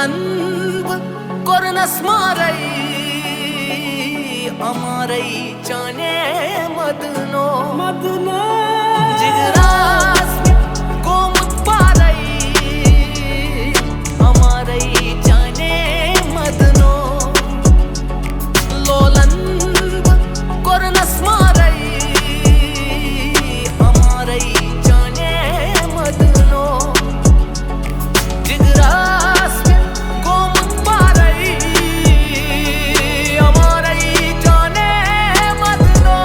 lolan kornas marai amarai chane madno madno jigras komut parai amarai chane madno lolan kornas marai amarai chane madno jigras komut parai amarai chane madno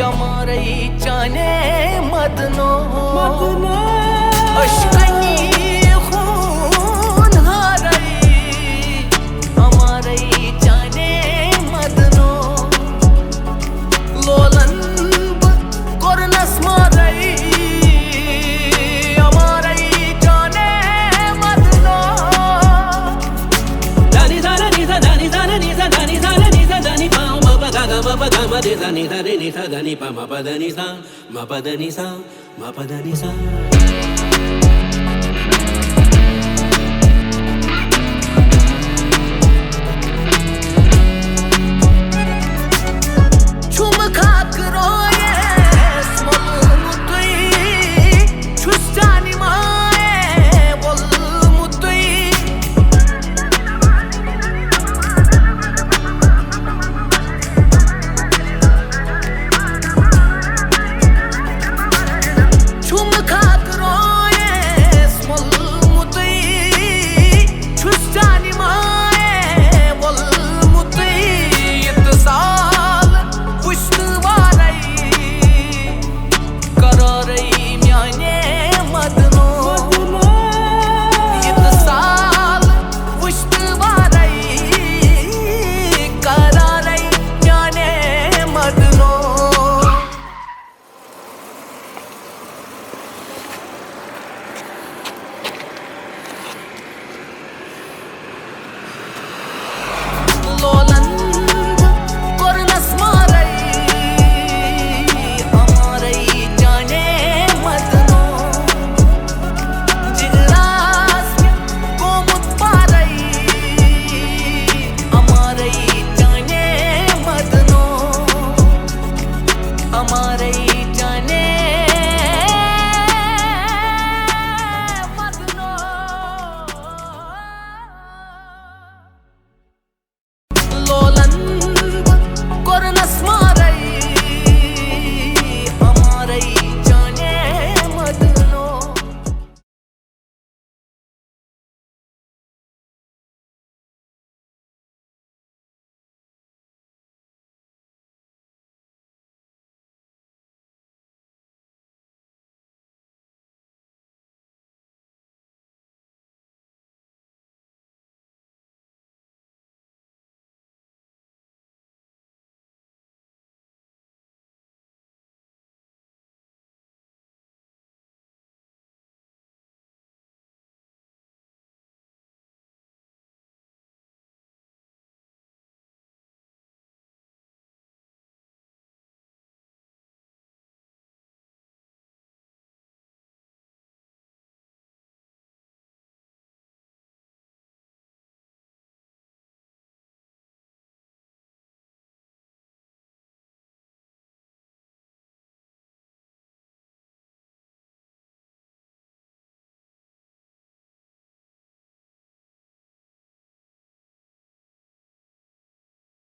amarai chane madno madno ashkani khun harai amarai chane madno lolan kornas marai amarai chane madno dani dani dani dani dani dani dani dani pa ma pa ga ma de dani dani ni sa dani pa ma pa dani sa ma pa dani sa ma pa dani sa